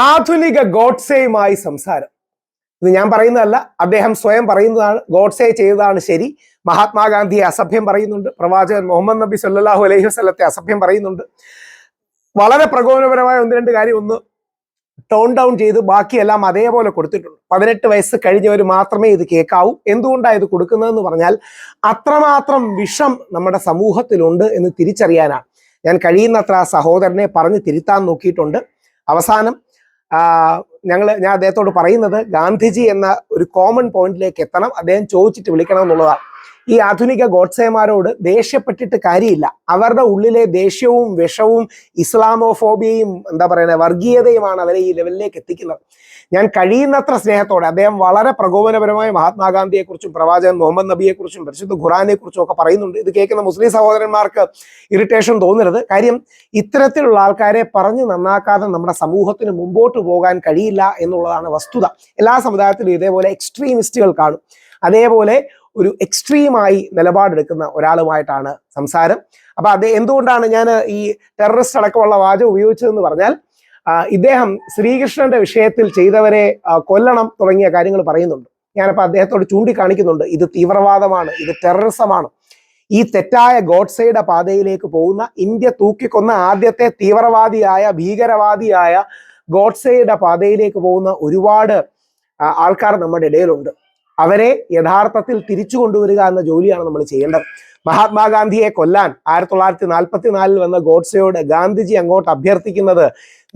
ആധുനിക ഗോഡ്സെയുമായി സംസാരം. ഇത് ഞാൻ പറയുന്നതല്ല, അദ്ദേഹം സ്വയം പറയുന്നതാണ്. ഗോഡ്സെ ചെയ്തതാണ് ശരി. മഹാത്മാഗാന്ധിയെ അസഭ്യം പറയുന്നുണ്ട്, പ്രവാചകൻ മുഹമ്മദ് നബി സല്ലല്ലാഹു അലൈഹി വസല്ലത്തെ അസഭ്യം പറയുന്നുണ്ട്. വളരെ പ്രകോപനപരമായ ഒന്ന് രണ്ട് കാര്യം ഒന്ന് ടോൺ ഡൗൺ ചെയ്ത് ബാക്കിയെല്ലാം അതേപോലെ കൊടുത്തിട്ടുണ്ട്. 18 വയസ്സ് കഴിഞ്ഞവർ മാത്രമേ ഇത് കേൾക്കാവൂ. എന്തുകൊണ്ടാണ് ഇത് കൊടുക്കുന്നതെന്ന് പറഞ്ഞാൽ അത്രമാത്രം വിഷം നമ്മുടെ സമൂഹത്തിലുണ്ട് എന്ന് തിരിച്ചറിയാനാണ്. ഞാൻ കഴിയുന്നത്ര ആ സഹോദരനെ പറഞ്ഞ് തിരുത്താൻ നോക്കിയിട്ടുണ്ട്. അവസാനം ഞാൻ അദ്ദേഹത്തോട് പറയുന്നത് ഗാന്ധിജി എന്ന ഒരു കോമൺ പോയിന്റിലേക്ക് എത്തണം, അദ്ദേഹം ചോദിച്ചിട്ട് വിളിക്കണം എന്നുള്ളതാണ്. ഈ ആധുനിക ഗോഡ്സേമാരോട് ദേഷ്യപ്പെട്ടിട്ട് കാര്യമില്ല. അവരുടെ ഉള്ളിലെ ദേഷ്യവും വിഷവും ഇസ്ലാമോഫോബിയയും വർഗീയതയുമാണ് അവരെ ഈ ലെവലിലേക്ക് എത്തിക്കുന്നത്. ഞാൻ കഴിയുന്നത്ര സ്നേഹത്തോടെ, അദ്ദേഹം വളരെ പ്രകോപനപരമായ മഹാത്മാഗാന്ധിയെക്കുറിച്ചും പ്രവാചകൻ മുഹമ്മദ് നബിയെക്കുറിച്ചും പരിശുദ്ധ ഖുറാനെ കുറിച്ചും ഒക്കെ പറയുന്നുണ്ട്. ഇത് കേൾക്കുന്ന മുസ്ലിം സഹോദരന്മാർക്ക് ഇറിറ്റേഷൻ തോന്നരുത്. കാര്യം ഇത്തരത്തിലുള്ള ആൾക്കാരെ പറഞ്ഞു നന്നാക്കാതെ നമ്മുടെ സമൂഹത്തിന് മുമ്പോട്ട് പോകാൻ കഴിയില്ല എന്നുള്ളതാണ് വസ്തുത. എല്ലാ സമുദായത്തിലും ഇതേപോലെ എക്സ്ട്രീമിസ്റ്റുകൾ കാണും. അതേപോലെ ഒരു എക്സ്ട്രീമായി നിലപാടെടുക്കുന്ന ഒരാളുമായിട്ടാണ് സംസാരം. അപ്പൊ എന്തുകൊണ്ടാണ് ഞാൻ ഈ ടെററിസ്റ്റ് അടക്കമുള്ള വാചകം ഉപയോഗിച്ചതെന്ന് പറഞ്ഞാൽ, ഇദ്ദേഹം ശ്രീകൃഷ്ണന്റെ വിഷയത്തിൽ ചെയ്തവരെ കൊല്ലണം തുടങ്ങിയ കാര്യങ്ങൾ പറയുന്നുണ്ട്. ഞാനപ്പോൾ അദ്ദേഹത്തോട് ചൂണ്ടിക്കാണിക്കുന്നുണ്ട്, ഇത് തീവ്രവാദമാണ്, ഇത് ടെററിസമാണ്. ഈ തെറ്റായ ഗോഡ്സെയുടെ പാതയിലേക്ക് പോകുന്ന, ഇന്ത്യ തൂക്കിക്കൊന്ന ആദ്യത്തെ തീവ്രവാദിയായ ഭീകരവാദിയായ ഗോഡ്സെയുടെ പാതയിലേക്ക് പോകുന്ന ഒരുപാട് ആൾക്കാർ നമ്മുടെ ഇടയിലുണ്ട്. അവരെ യഥാർത്ഥത്തിൽ തിരിച്ചു കൊണ്ടുവരിക എന്ന ജോലിയാണ് നമ്മൾ ചെയ്യേണ്ടത്. മഹാത്മാഗാന്ധിയെ കൊല്ലാൻ 1944 വന്ന ഗോഡ്സെയോട് ഗാന്ധിജി അങ്ങോട്ട് അഭ്യർത്ഥിക്കുന്നത്,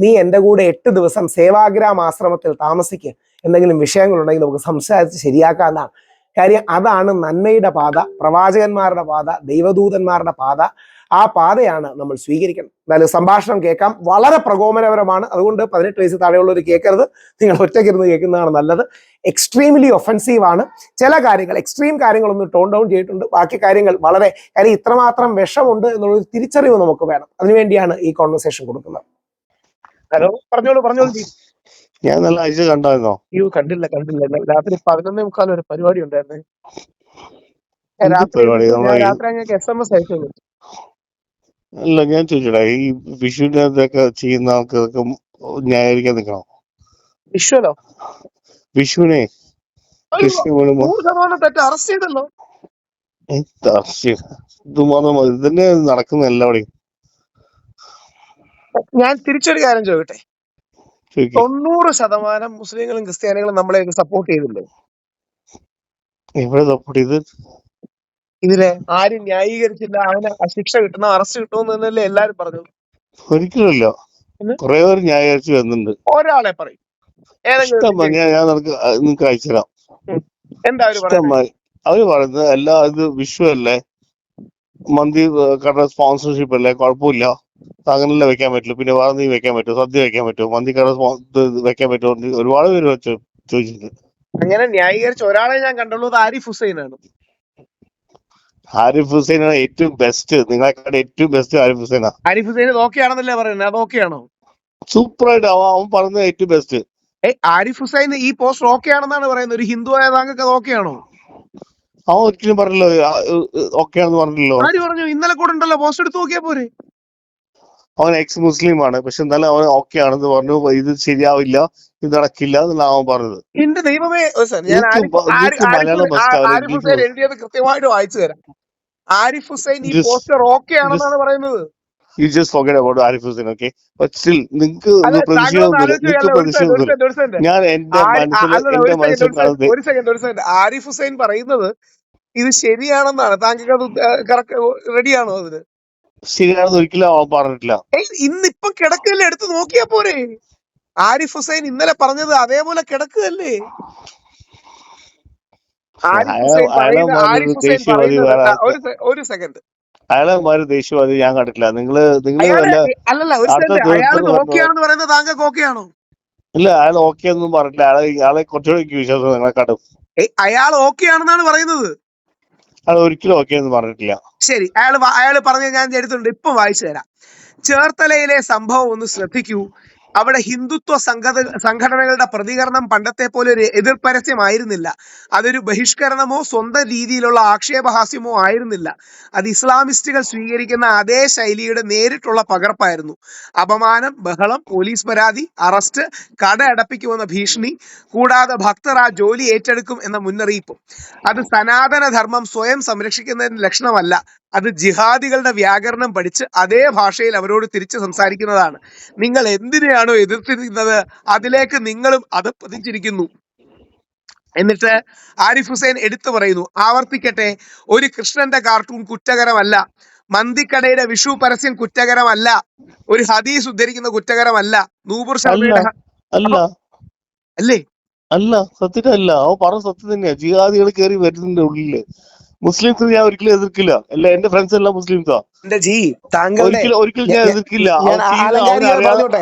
നീ എൻ്റെ കൂടെ 8 ദിവസം സേവാഗ്രാം ആശ്രമത്തിൽ താമസിക്കുക, എന്തെങ്കിലും വിഷയങ്ങളുണ്ടെങ്കിൽ നമുക്ക് സംസാരിച്ച് ശരിയാക്കാമെന്നാണ്. കാര്യം അതാണ് നന്മയുടെ പാത, പ്രവാചകന്മാരുടെ പാത, ദൈവദൂതന്മാരുടെ പാത. ആ പാതയാണ് നമ്മൾ സ്വീകരിക്കണം. എന്നാലും സംഭാഷണം കേൾക്കാം, വളരെ പ്രകോപനപരമാണ്. അതുകൊണ്ട് 18 വയസ്സ് താഴെയുള്ളവർ കേൾക്കരുത്, നിങ്ങൾ ഒറ്റയ്ക്കിരുന്ന് കേൾക്കുന്നതാണ് നല്ലത്. എക്സ്ട്രീംലി ഒഫൻസീവ് ആണ്. ചില കാര്യങ്ങൾ, എക്സ്ട്രീം കാര്യങ്ങളൊന്ന് ടോൺ ഡൗൺ ചെയ്തിട്ടുണ്ട്. ബാക്കി കാര്യങ്ങൾ കാര്യം ഇത്രമാത്രം വിഷമുണ്ട് എന്നുള്ളൊരു തിരിച്ചറിവ് നമുക്ക് വേണം. അതിനുവേണ്ടിയാണ് ഈ കോൺവെർസേഷൻ കൊടുക്കുന്നത്. ഹലോ, പറഞ്ഞോളൂ. ഞാൻ നല്ല ആഴ്ച കണ്ടായിരുന്നോ? അയ്യോ, കണ്ടില്ല. രാത്രി 11:45 വരെ പരിപാടി ഉണ്ടായിരുന്നു. രാത്രി ഞങ്ങൾക്ക് SMS അയച്ചു. അല്ല, ഞാൻ ചോദിച്ചോടാ, ഈ വിഷുവിനൊക്കെ ചെയ്യുന്ന ആൾക്കാർക്ക് ന്യായീകരിക്കാൻ നിൽക്കണോ? വിഷുവിനെ അറസ്റ്റ് ചെയ്തല്ലോ. ഇതുമാത്രം ഇതിന്റെ നടക്കുന്ന എല്ലാവടെയും. ഞാൻ തിരിച്ചൊരു കാര്യം ചോദിക്കട്ടെ, 90% മുസ്ലിങ്ങളും ക്രിസ്ത്യാനികളും നമ്മളെ സപ്പോർട്ട് ചെയ്തില്ലേ? എവിടെ സപ്പോർട്ട് ചെയ്ത്? ഇതിലെ ആരും ന്യായീകരിച്ചില്ല. അവന് ശിക്ഷ കിട്ടണം, അറസ്റ്റ് കിട്ടുമെന്ന് തന്നെയല്ലേ എല്ലാരും പറഞ്ഞു. ഒരിക്കലുമില്ല. കുറെ പേര് ന്യായീകരിച്ച് വരുന്നുണ്ട്. ഒരാളെ പറയും, നിങ്ങൾക്ക് അയച്ചുതരാം. എന്താ അവര് പറയുന്നത് എല്ലാ ഇത് വിഷുവല്ലേ, മന്തി കട സ്പോൺസർഷിപ്പ് അല്ലേ, കുഴപ്പമില്ല, അങ്ങനെയല്ല വെക്കാൻ പറ്റുള്ളൂ. പിന്നെ വേറെ നീ വെക്കാൻ പറ്റുമോ, സദ്യ വെക്കാൻ പറ്റുമോ, മന്തി കട വെക്കാൻ പറ്റുമോ, ഒരുപാട് പേര് ചോദിച്ചിട്ടുണ്ട്. അങ്ങനെ ന്യായീകരിച്ച ഒരാളെ ഞാൻ കണ്ടുള്ളൂ, ആരിഫ് ഹുസൈനാണ്. ആരിഫ് ഹുസൈനാണ് ഏറ്റവും ബെസ്റ്റ്. നിങ്ങളെക്കാളും ഏറ്റവും ബെസ്റ്റ് ആരിഫ് ഹുസൈനാ. ആരിഫ് ഹുസൈൻ ഓക്കെ ആണെന്നല്ലേ പറയുന്നത്? അത് ഓക്കെ ആണോ? സൂപ്പർ ആയിട്ട് അവൻ പറഞ്ഞത് ഏറ്റവും ബെസ്റ്റ്. ആരിഫ് ഹുസൈൻ ഈ പോസ്റ്റ് ഓക്കെ ആണെന്നാണ് പറയുന്നത്. ഒരു ഹിന്ദു ആയ താങ്കൾക്ക് അത് ഓക്കെ ആണോ? അവൻ ഒരിക്കലും പറഞ്ഞല്ലോ ഓക്കെ ആണെന്ന് പറഞ്ഞല്ലോ. ആര് പറഞ്ഞു? ഇന്നലെ കൂടെ ഉണ്ടല്ലോ, പോസ്റ്റ് എടുത്ത് നോക്കിയാ പോരെ. അവൻ എക്സ് മുസ്ലിം ആണ്, പക്ഷെ എന്നാലും അവൻ ഓക്കെ ആണെന്ന് പറഞ്ഞു. ഇത് ശരിയാവില്ല, ഇത് നടക്കില്ല എന്നാണ് അവൻ പറഞ്ഞത്. എന്റെ ദൈവമേ, ആരിഫ് ഹുസൈൻ എഴുതിയത് കൃത്യമായിട്ട് വായിച്ചു തരാം. ആരിഫ് ഹുസൈൻ ഈ പോസ്റ്റർ ഓക്കെ ആണെന്നാണ് പറയുന്നത്. You just forget about Arif Hussain, okay? But still, നിങ്ങൾക്ക് ഞാൻ എന്റെ ഒരു സെക്കൻഡ് ആരിഫ് ഹുസൈൻ പറയുന്നത് ഇത് ശരിയാണെന്നാണ്. താങ്കൾക്ക് അത് റെഡിയാണോ? അതിന് ശരിയാണെന്ന് ഒരിക്കലും അവൻ പറഞ്ഞിട്ടില്ല. ഇന്നിപ്പം കിടക്കല്ലേ, എടുത്ത് നോക്കിയാ പോരെ. ആരിഫ് ഹുസൈൻ ഇന്നലെ പറഞ്ഞത് അതേപോലെ കിടക്കുകയല്ലേ. ഒരു സെക്കൻഡ്, അയാളെ ദേശീയവാദി ഞാൻ കണ്ടിട്ടില്ല. ഓക്കെയാണെന്ന് പറയുന്നത് താങ്കൾക്ക് ഓക്കെയാണോ? ഇല്ല, അയാൾ ഓക്കെ ഒന്നും പറഞ്ഞില്ല. അയാളെ കുറച്ചുകൂടെ വിശ്വാസം നിങ്ങളെ കാട്ടും. അയാൾ ഓക്കെ ആണെന്നാണ് പറയുന്നത്. അയാൾ ഒരിക്കലും ഓക്കെ എന്ന് പറഞ്ഞിട്ടില്ല. ശരി, അയാൾ പറഞ്ഞ ഞാൻ എടുത്തിട്ടുണ്ട്, ഇപ്പൊ വായിച്ചു തരാം. ചേർത്തലയിലെ സംഭവം ഒന്ന് ശ്രദ്ധിക്കൂ. അവിടെ ഹിന്ദുത്വ സംഘടനകളുടെ പ്രതികരണം പണ്ടത്തെ പോലെ ഒരു എതിർ പരസ്യമായിരുന്നില്ല. അതൊരു ബഹിഷ്കരണമോ സ്വന്തം രീതിയിലുള്ള ആക്ഷേപഹാസ്യമോ ആയിരുന്നില്ല. അത് ഇസ്ലാമിസ്റ്റുകൾ സ്വീകരിക്കുന്ന അതേ ശൈലിയുടെ നേരിട്ടുള്ള പകർപ്പായിരുന്നു. അപമാനം, ബഹളം, പോലീസ് പരാതി, അറസ്റ്റ്, കട അടപ്പിക്കുമെന്ന ഭീഷണി, കൂടാതെ ഭക്തർ ആ ജോലി ഏറ്റെടുക്കും എന്ന മുന്നറിയിപ്പും. അത് സനാതന ധർമ്മം സ്വയം സംരക്ഷിക്കുന്നതിന്റെ ലക്ഷണമല്ല. അത് ജിഹാദികളുടെ വ്യാകരണം പഠിച്ച് അതേ ഭാഷയിൽ അവരോട് തിരിച്ച് സംസാരിക്കുന്നതാണ്. നിങ്ങൾ എന്തിനെയാണോ എതിർത്തിരിക്കുന്നത് അതിലേക്ക് നിങ്ങളും അധപ്പതിച്ചിരിക്കുന്നു. എന്നിട്ട് ആരിഫ് ഹുസൈൻ എടുത്തു പറയുന്നു, ആവർത്തിക്കട്ടെ, ഒരു കൃഷ്ണന്റെ കാർട്ടൂൺ കുറ്റകരമല്ല, മന്തിക്കടയുടെ വിഷു പരസ്യം കുറ്റകരമല്ല, ഒരു ഹദീസ് ഉദ്ധരിക്കുന്ന കുറ്റകരമല്ല, നൂപുർ അല്ല ശർമ്മയുടെ അല്ല അല്ലേ? അല്ല സത്യത്തിലല്ല. അവൻ പറഞ്ഞ സത്യം തന്നെയാ. ജിഹാദികൾ കയറി വരുന്നതിന്റെ ഉള്ളില് മുസ്ലിംസ് ഞാൻ ഒരിക്കലും എതിർക്കില്ല. എന്റെ ഫ്രണ്ട്സ് എല്ലാം മുസ്ലിംസാ. എന്റെ ജി, താങ്കളുടെ ഒരിക്കലും ഞാൻ എതിർക്കില്ല. ഞാൻ ആലങ്കാരികമായി പറഞ്ഞോട്ടെ,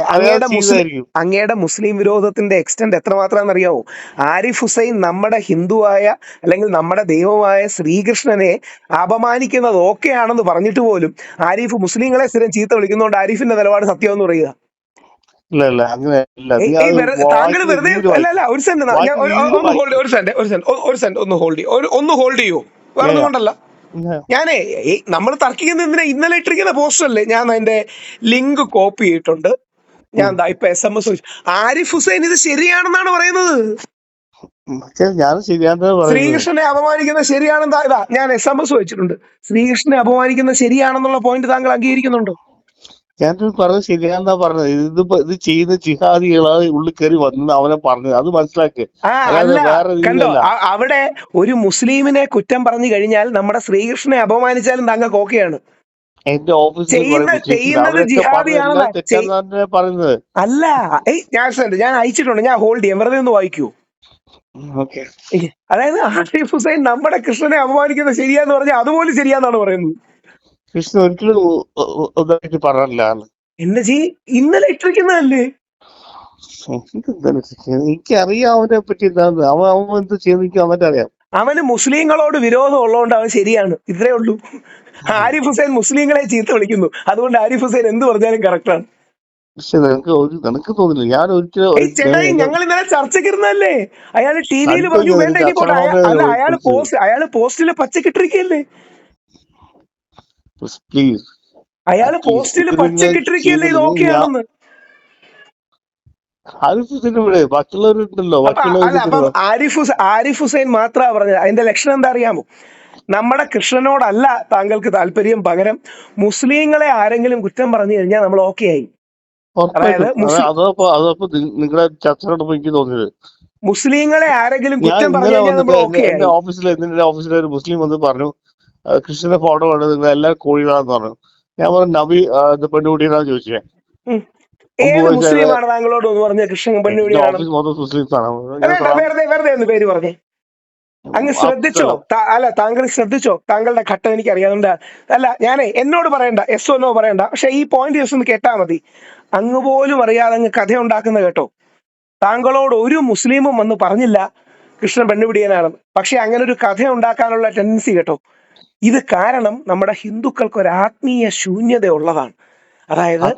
ചെയ്തായിരിക്കും. അങ്ങയുടെ മുസ്ലിം വിരോധത്തിന്റെ എക്സ്റ്റെന്റ് എത്രമാത്രം അറിയാവോ? ആരിഫ് ഹുസൈൻ നമ്മുടെ ഹിന്ദുവായ അല്ലെങ്കിൽ നമ്മുടെ ദൈവമായ ശ്രീകൃഷ്ണനെ അപമാനിക്കുന്നത് ഓക്കെയാണെന്ന് പറഞ്ഞിട്ട് പോലും ആരിഫ് മുസ്ലിങ്ങളെ സ്ഥിരം ചീത്ത വിളിക്കുന്നതുകൊണ്ട് ആരിഫിന്റെ നിലപാട് സത്യമെന്ന് പറയുക. ഇല്ല അങ്ങനെയല്ല. താങ്കൾ വെറുതെ അല്ല ഒരു സെന്റ് ഒന്ന് ഹോൾഡ് ചെയ്യൂ. വേറെ കൊണ്ടല്ല, ഞാനേ നമ്മൾ തർക്കിക്കുന്ന എന്തിനാ? ഇന്നലെ ഇട്ടിരിക്കുന്ന പോസ്റ്റർ അല്ലേ, ഞാൻ അതിന്റെ ലിങ്ക് കോപ്പി ചെയ്തിട്ടുണ്ട്. ഞാൻ ഇപ്പൊ SMS ആരിഫ് ഹുസൈൻ ഇത് ശരിയാണെന്നാണ് പറയുന്നത്. ശ്രീകൃഷ്ണനെ അപമാനിക്കുന്നത് ശരിയാണെന്നാ ഇതാ ഞാൻ SMS വെച്ചിട്ടുണ്ട്. ശ്രീകൃഷ്ണനെ അപമാനിക്കുന്നത് ശരിയാണെന്നുള്ള പോയിന്റ് താങ്കൾ അംഗീകരിക്കുന്നുണ്ടോ? ഞാൻ പറഞ്ഞത് ശരിയാന്നാ പറഞ്ഞത്. ഇത് ചെയ്യുന്ന ജിഹാദികളാണ് ഉള്ളിൽ കയറി വന്ന് അവനെ പറഞ്ഞത്, അത് മനസ്സിലാക്കി. കണ്ടോ, അവിടെ ഒരു മുസ്ലിമിനെ കുറ്റം പറഞ്ഞു കഴിഞ്ഞാൽ നമ്മുടെ ശ്രീകൃഷ്ണനെ അപമാനിച്ചാലും താങ്കൾക്ക് ഓക്കെയാണ്. എന്റെ ഓഫീസിൽ പറയുന്നത് അല്ല. ഞാൻ അയച്ചിട്ടുണ്ട്, ഞാൻ ഹോൾഡ് ചെയ്യാം, വെറുതെ ഒന്ന് വായിക്കൂ. അതായത് ആരിഫ് ഹുസൈൻ നമ്മുടെ കൃഷ്ണനെ അപമാനിക്കുന്നത് ശരിയാന്ന് പറഞ്ഞാൽ അതുപോലെ ശരിയാന്നാണ് പറയുന്നത്. കൃഷ്ണൻ ഒരിക്കലും പറഞ്ഞില്ല. എന്റെ ജി, ഇന്നലെ ഇട്ടിരിക്കുന്നതല്ലേ. എനിക്കറിയാം അവനെ പറ്റി എന്താണ്, അവൻ എന്ത് ചെയ്യുന്ന അവന്റെ അറിയാം. അവന് മുസ്ലിങ്ങളോട് വിരോധം ഉള്ളതുകൊണ്ട് അവൻ ശരിയാണ്, ഇത്രേ ഉള്ളൂ. ആരിഫ് ഹുസൈൻ മുസ്ലിങ്ങളെ ചീത്ത വിളിക്കുന്നു, അതുകൊണ്ട് ആരിഫ് ഹുസൈൻ എന്ത് പറഞ്ഞാലും കറക്റ്റാണ്. പക്ഷെ നിനക്ക് തോന്നില്ല. ഞാൻ ചേട്ടായി, ഞങ്ങൾ ഇന്നലെ ചർച്ചക്കിരുന്നല്ലേ. അയാൾ ടിവിയിൽ പറഞ്ഞു വേണ്ട ഇനി പോട്ടെ. അയാള് പോസ്റ്റില് പച്ചക്കിട്ടിരിക്കല്ലേ, അയാള് പോസ്റ്റില് പച്ചക്കിട്ടിരിക്കല്ലേ ഇത് ഓക്കെയാണെന്ന്. അപ്പം ആരിഫ് ഹുസൈൻ മാത്രമാ പറഞ്ഞത്. അതിന്റെ ലക്ഷണം എന്താ അറിയാമോ? നമ്മുടെ കൃഷ്ണനോടല്ല താങ്കൾക്ക് താല്പര്യം, പകരം മുസ്ലിങ്ങളെ ആരെങ്കിലും കുറ്റം പറഞ്ഞു കഴിഞ്ഞാൽ നമ്മൾ ഓക്കെ ആയി. അതായത് നിങ്ങളുടെ ചർച്ചയോടൊപ്പം എനിക്ക് തോന്നിയത്, മുസ്ലിങ്ങളെ ആരെങ്കിലും കുറ്റം പറഞ്ഞു കഴിഞ്ഞാൽ നമ്മൾ ഓക്കെ ആയി. എന്റെ ഓഫീസിലെ ഒരു മുസ്ലിം വന്ന് പറഞ്ഞു കൃഷ്ണന്റെ ഫോട്ടോ കണ്ടത് നിങ്ങൾ എല്ലാ കോഴികളാന്ന് പറഞ്ഞു. ഞാൻ പറഞ്ഞു നബി പെണ്ണുകുട്ടിയെന്നാണ് ചോദിച്ചേ. ഏത് മുസ്ലിമാണ് താങ്കളോട് ഒന്ന് പറഞ്ഞ കൃഷ്ണൻ പെണ്ണുകുട്ടിയാണ്? വെറുതെ ഒന്ന് പേര് പറഞ്ഞേ. അങ്ങ് ശ്രദ്ധിച്ചോ? അല്ല, താങ്കൾ ശ്രദ്ധിച്ചോ? താങ്കളുടെ ഘട്ടം എനിക്ക് അറിയാവുന്ന അല്ല. ഞാനേ എന്നോട് പറയണ്ട, എസ് ഒന്നോ പറയണ്ട, പക്ഷെ ഈ പോയിന്റ് ജസ്റ്റ് ഒന്ന് കേട്ടാ മതി. അങ്ങ് പോലും അറിയാതെ അങ്ങ് കഥ ഉണ്ടാക്കുന്ന കേട്ടോ. താങ്കളോട് ഒരു മുസ്ലിമും വന്ന് പറഞ്ഞില്ല കൃഷ്ണൻ പെണ്ണുപിടിയനാണെന്ന്. പക്ഷെ അങ്ങനെ ഒരു കഥ ഉണ്ടാക്കാനുള്ള ടെൻഡൻസി കേട്ടോ. ഇത് കാരണം നമ്മുടെ ഹിന്ദുക്കൾക്ക് ഒരു ആത്മീയ ശൂന്യത ഉള്ളതാണ്. അതായത്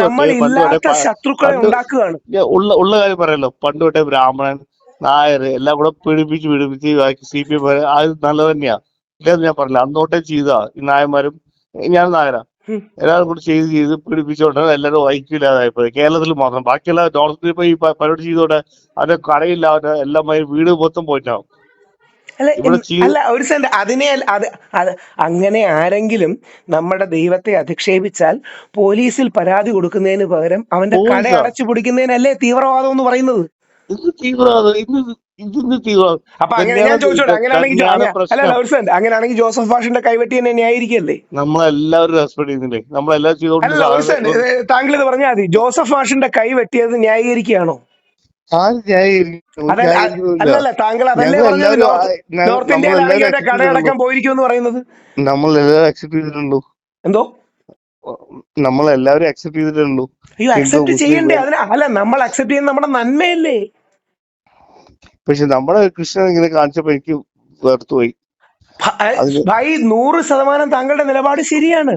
നമ്മളില്ലാത്ത ശത്രുക്കളെ ഉണ്ടാക്കുകയാണ്. ഉള്ള കാര്യം പറയല്ലോ, പണ്ട് തൊട്ടേ ബ്രാഹ്മണൻ നായർ എല്ലാം കൂടെ പീഡിപ്പിച്ച് CPM അത് നല്ലത് തന്നെയാ, ഇല്ലെന്ന് ഞാൻ പറഞ്ഞില്ല. അന്നോട്ടേ ചെയ്താ ഈ നായന്മാരും, ഞാൻ നായരാ, എല്ലാവരും കൂടി ചെയ്ത് പീഡിപ്പിച്ചോണ്ടാണ് എല്ലാവരും ഐക്യമില്ലാതായിപ്പോയി. കേരളത്തിൽ മാത്രം. ബാക്കിയുള്ള നോർത്തിൽ ഇപ്പൊ ഈ പരിപാടി ചെയ്തോടെ അത് കടയില്ലാതെ എല്ലാം വീട് മൊത്തം പോയിട്ടാവും. അല്ല ഒരു സെന്റ് അതിനെ അങ്ങനെ ആരെങ്കിലും നമ്മുടെ ദൈവത്തെ അധിക്ഷേപിച്ചാൽ പോലീസിൽ പരാതി കൊടുക്കുന്നതിന് പകരം അവന്റെ കട അടച്ചു പിടിക്കുന്നതിനല്ലേ തീവ്രവാദം എന്ന് പറയുന്നത്. അപ്പൊ അങ്ങനെ ഞാൻ ചോദിച്ചോട്ടെ, അങ്ങനെയാണെങ്കിൽ ജോസഫ് മാഷിന്റെ കൈവെട്ടി തന്നെ ന്യായീകരിക്കല്ലേ? നമ്മളെല്ലാവരും റെസ്പെക്ട് ചെയ്യുന്നില്ലേ? നമ്മളെല്ലാം താങ്കൾ ഇത് പറഞ്ഞാൽ മതി. ജോസഫ് മാഷിന്റെ കൈ വെട്ടിയത് ന്യായീകരിക്കുകയാണോ? അല്ലല്ല, താങ്കൾ അതല്ലേ പറഞ്ഞത് നോർത്ത് ഇന്ത്യയിലാണെങ്കിൽ കടയടക്കം പോയിരിക്കും പറയുന്നത്. നമ്മളെല്ലാവരും അക്സെപ്റ്റ് ചെയ്തിട്ടുള്ളൂ. എന്തോ നമ്മളെല്ലാവരും അക്സെപ്റ്റ് ചെയ്തിട്ടുള്ളൂ. അയ്യോ, അക്സെപ്റ്റ് ചെയ്യണ്ടേ? അല്ല, നമ്മൾ അക്സെപ്റ്റ് ചെയ്യുന്ന നമ്മുടെ നന്മയല്ലേ. പക്ഷെ നമ്മുടെ കൃഷ്ണൻ ഇങ്ങനെ കാണിച്ചപ്പോ എനിക്ക് വേർത്തുപോയി. 100% താങ്കളുടെ നിലപാട് ശരിയാണ്.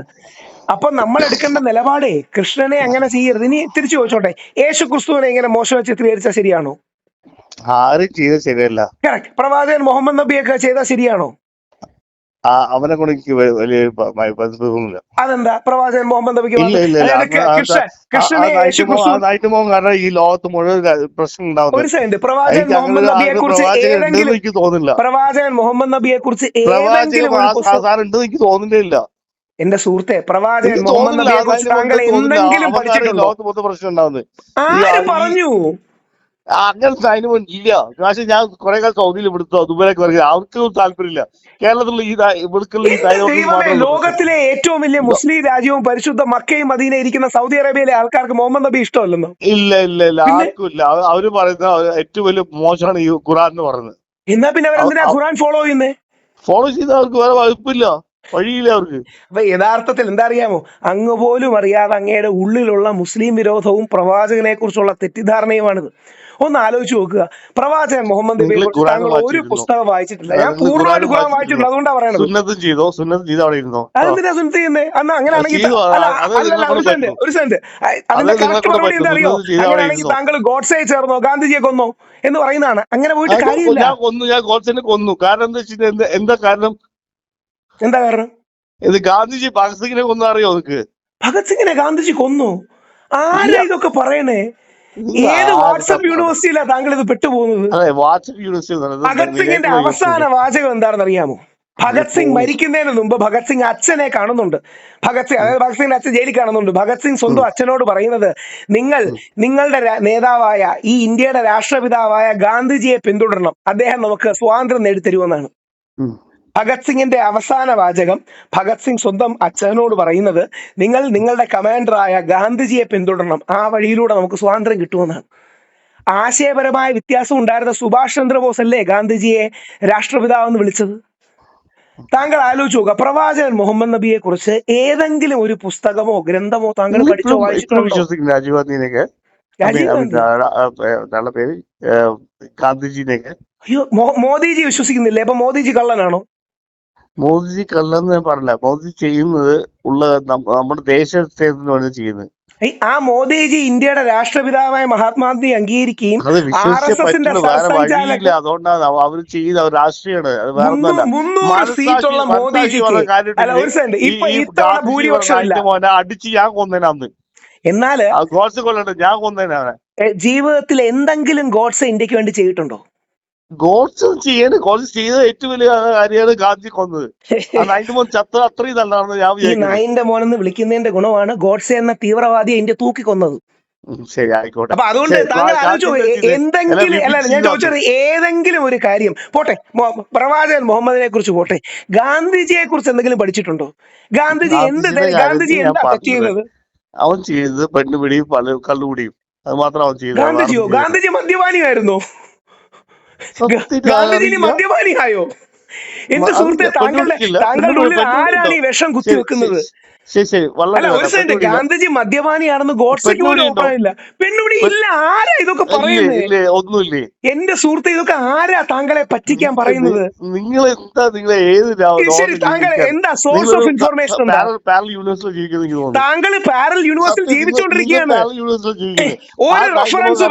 അപ്പൊ നമ്മൾ എടുക്കേണ്ട നിലപാടേ കൃഷ്ണനെ അങ്ങനെ ചെയ്യരുത്. ഇനി തിരിച്ചു ചോദിച്ചോട്ടെ, യേശു ക്രിസ്തുവിനെ ഇങ്ങനെ മോശം ചിത്രീകരിച്ചാൽ ശരിയാണോ? ആരും ചെയ്ത ശരിയല്ല. കറക്റ്റ്. പ്രവാചകൻ മുഹമ്മദ് നബിയൊക്കെ ചെയ്താൽ ശരിയാണോ? അവനെ കൊണ്ട് എനിക്ക് വലിയ തോന്നുന്നില്ല. അതെന്താ പ്രവാചകൻ മുഹമ്മദ് നബിക്ക് ഇല്ല ഇല്ല ഇല്ല. കൃഷ്ണനെ യേശു ക്രിസ്തു നായിട്ടുമോൻ കാരണം ഈ ലോകത്ത് മുഴുവൻ പ്രശ്നം ഒരു സെക്കൻഡ്, പ്രവാചകൻ എനിക്ക് മുഹമ്മദ് നബിയെ കുറിച്ച് ഏതെങ്കിലും എനിക്ക് തോന്നുന്നില്ല. പ്രവാചകൻ മുഹമ്മദ് നബിയെ കുറിച്ച് പ്രവാചകൻ ഉണ്ടെന്ന് എനിക്ക് തോന്നുന്നില്ല. എന്റെ സുഹൃത്തെ, പ്രവാചകൻ മുഹമ്മദ് നബിയെ കുറിച്ച് താങ്കൾ എന്തെങ്കിലും പഠിച്ചിട്ടുണ്ടോ? ലോകത്ത് മൊത്തം പ്രശ്നം ഉണ്ടാവുന്നത് ആര് പറഞ്ഞു? അങ്ങനത്തെ അതിന് ഇല്ല. പക്ഷെ ഞാൻ കുറെ കാലം സൗദിയിൽ ഇവിടുത്തെ ദുബൈയിലൊക്കെ പറയുക അവർക്കൊന്നും താല്പര്യമില്ല. കേരളത്തിലുള്ള ഇവിടുക്കുള്ള ദൈവമേ, ലോകത്തിലെ ഏറ്റവും വലിയ മുസ്ലിം രാജ്യവും പരിശുദ്ധ മക്കയും മദീനയും ഇരിക്കുന്ന സൗദി അറേബ്യയിലെ ആൾക്കാർക്ക് മുഹമ്മദ് നബി ഇഷ്ടമല്ലെന്നോ? ഇല്ല ഇല്ല ഇല്ല, ആർക്കും ഇല്ല. അവര് പറയുന്ന ഏറ്റവും വലിയ മോശമാണ് ഈ ഖുറാൻ എന്ന് പറയുന്നത്. എന്നാ പിന്നെ അവരെന്തിനാ ഖുറാൻ ഫോളോ ചെയ്യുന്നേ? ഫോളോ ചെയ്ത അവർക്ക് വേറെ വകുപ്പില്ല, വഴിയില്ല അവർക്ക്. അപ്പൊ യഥാർത്ഥത്തിൽ എന്താ അറിയാമോ, അങ്ങ് പോലും അറിയാതെ അങ്ങയുടെ ഉള്ളിലുള്ള മുസ്ലിം വിരോധവും പ്രവാചകനെ കുറിച്ചുള്ള തെറ്റിദ്ധാരണയുമാണിത്. ഒന്ന് ആലോചിച്ച് നോക്കുക. പ്രവാചകൻ മുഹമ്മദ് നബിയെ കുറിച്ച് താങ്കൾ ഒരു പുസ്തകം വായിച്ചിട്ടില്ല. ഞാൻ പൂർണ്ണമായിട്ട് ഖുറാൻ വായിച്ചിട്ടുണ്ട്, അതുകൊണ്ടാണ് പറയണത്. സുന്നത്തും ചെയ്തോ? സുന്നത്ത് ചെയ്ത് അവിടെ ഇരുന്നോ? അതെന്തിനാ സുന്നത്ത് ചെയ്യുന്നേ? അന്ന് അങ്ങനെയാണെങ്കിൽ ഒരു സെന്റ് അതിന്റെ കറക്റ്റ് മറുപടി എന്താ അറിയോ? അങ്ങനെയാണെങ്കിൽ താങ്കൾ ഗോഡ്സെ ചേർന്നോ, ഗാന്ധിജിയെ കൊന്നോ എന്ന് പറയുന്നതാണ്. അങ്ങനെ പോയിട്ട് കാര്യമില്ല. ഞാൻ ഗോഡ്സെനെ കൊന്നു. കാരണം എന്താ വെച്ചാൽ എന്താ കാരണം? ഇത് ഗാന്ധിജി ഭഗത് സിംഗിനെ കൊന്നു, അറിയോ നിനക്ക്? ഭഗത് സിംഗിനെ ഗാന്ധിജി കൊന്നു? ആരാ ഇതൊക്കെ പറയണേ? ഏത് വാട്സ്ആപ്പ് യൂണിവേഴ്സിറ്റിയിലാ താങ്കൾ ഇത് പെട്ടുപോകുന്നത്? ഭഗത് സിംഗിന്റെ അവസാന വാചകം എന്താണെന്ന് അറിയാമോ? ഭഗത് സിംഗ് മരിക്കുന്നതിന് മുമ്പ് ഭഗത് സിംഗ് അച്ഛനെ കാണുന്നുണ്ട്. ഭഗത് സിംഗിന്റെ അച്ഛൻ ജയിലിൽ കാണുന്നുണ്ട്. ഭഗത് സിംഗ് സ്വന്തം അച്ഛനോട് പറയുന്നത്, നിങ്ങളുടെ നേതാവായ ഈ ഇന്ത്യയുടെ രാഷ്ട്രപിതാവായ ഗാന്ധിജിയെ പിന്തുടരണം, അദ്ദേഹം നമുക്ക് സ്വാതന്ത്ര്യം നേടിത്തരുമെന്നാണ്. ഭഗത് സിംഗിന്റെ അവസാന വാചകം ഭഗത് സിംഗ് സ്വന്തം അച്ഛനോട് പറയുന്നത്, നിങ്ങളുടെ കമാൻഡറായ ഗാന്ധിജിയെ പിന്തുടരണം, ആ വഴിയിലൂടെ നമുക്ക് സ്വാതന്ത്ര്യം കിട്ടുമെന്നാണ്. ആശയപരമായ വ്യത്യാസം ഉണ്ടായിരുന്ന സുഭാഷ് ചന്ദ്രബോസ് അല്ലേ ഗാന്ധിജിയെ രാഷ്ട്രപിതാവെന്ന് വിളിച്ചത്? താങ്കൾ ആലോചിച്ച് നോക്കുക. പ്രവാചകൻ മുഹമ്മദ് നബിയെ കുറിച്ച് ഏതെങ്കിലും ഒരു പുസ്തകമോ ഗ്രന്ഥമോ താങ്കൾ പഠിച്ചോ വായിച്ചിട്ടുണ്ടോ? അയ്യോ, മോദിജി വിശ്വസിക്കുന്നില്ലേ? അപ്പൊ മോദിജി കള്ളനാണോ? മോദിജി കള്ളെന്ന് പറഞ്ഞില്ല. മോദി ചെയ്യുന്നത് നമ്മുടെ ദേശത്തിന് ചെയ്യുന്നത്. ആ മോദിജി ഇന്ത്യയുടെ രാഷ്ട്രപിതാവായ മഹാത്മാഗാന്ധി അംഗീകരിക്കുകയും അതുകൊണ്ടാണ് അവർ ചെയ്യുന്ന രാഷ്ട്രീയമാണ്. 300 സീറ്റുള്ള മോദിജിക്ക് അടിച്ച് ഞാൻ കൊന്നേനാന്ന്. എന്നാല് ഗോഡ്സെ കൊല്ലണ്ട, ഞാൻ കൊന്നേനാണ്. ജീവിതത്തിൽ എന്തെങ്കിലും ഗോഡ്സെ ഇന്ത്യക്ക് വേണ്ടി ചെയ്തിട്ടുണ്ടോ? ഗോഡ്സെ ചെയ്ത ഏറ്റവും വലിയ കാര്യമാണ് ഗാന്ധി കൊന്നത്. ചത്ത അത്രയും നല്ലതാണെന്ന് ഞാൻ വിചാരിക്കുന്നു. നായിന്റെ മോനെന്ന് വിളിക്കുന്നതിന്റെ ഗുണമാണ് ഗോഡ്സെ എന്ന തീവ്രവാദിയെ ഇന്ത്യ തൂക്കിക്കൊന്നത്. ശരി, ആയിക്കോട്ടെ. അപ്പൊ അതുകൊണ്ട് താങ്കൾ ആലോചിച്ചു, എന്തെങ്കിലും അല്ല, ഞാൻ ചോദിച്ചത് ഏതെങ്കിലും ഒരു കാര്യം പോട്ടെ, പ്രവാചകൻ മുഹമ്മദിനെ കുറിച്ച് പോട്ടെ, ഗാന്ധിജിയെ കുറിച്ച് എന്തെങ്കിലും പഠിച്ചിട്ടുണ്ടോ? ഗാന്ധിജി ഗാന്ധിജി എന്താ ചെയ്യുന്നത്? അവൻ ചെയ്തത് പെണ്ണുപിടിയും കള്ളുപിടിയും, അത് മാത്രം അവൻ ചെയ്തത്. ഗാന്ധിജി മദ്യപാനിയായിരുന്നോ? ഗാന്ധിജി മദ്യപാനിയായോ? എന്റെ സുഹൃത്തെ, താങ്കളുടെ ഉള്ളിൽ ആരാണ് ഈ വിഷം കുത്തിവെക്കുന്നത്? ഗാന്ധിജി മദ്യപാനിയാണെന്ന് ഗോഡ്സെക്ക് പോലും ഓർമ്മയില്ല. പെണ്ണുപിടി ഇല്ല. ആരാ ഇതൊക്കെ പറയുന്നത്? ഒന്നുമില്ലേ എന്റെ സുഹൃത്തെ, ഇതൊക്കെ ആരാ താങ്കളെ പറ്റിക്കാൻ പറയുന്നത്? ശരി, താങ്കൾ എന്താ സോഴ്സ് ഓഫ് ഇൻഫർമേഷൻ? താങ്കൾ പാരൽ യൂണിവേഴ്സിൽ ജീവിച്ചുകൊണ്ടിരിക്കുകയാണ്. ഒരു റെഫറൻസ്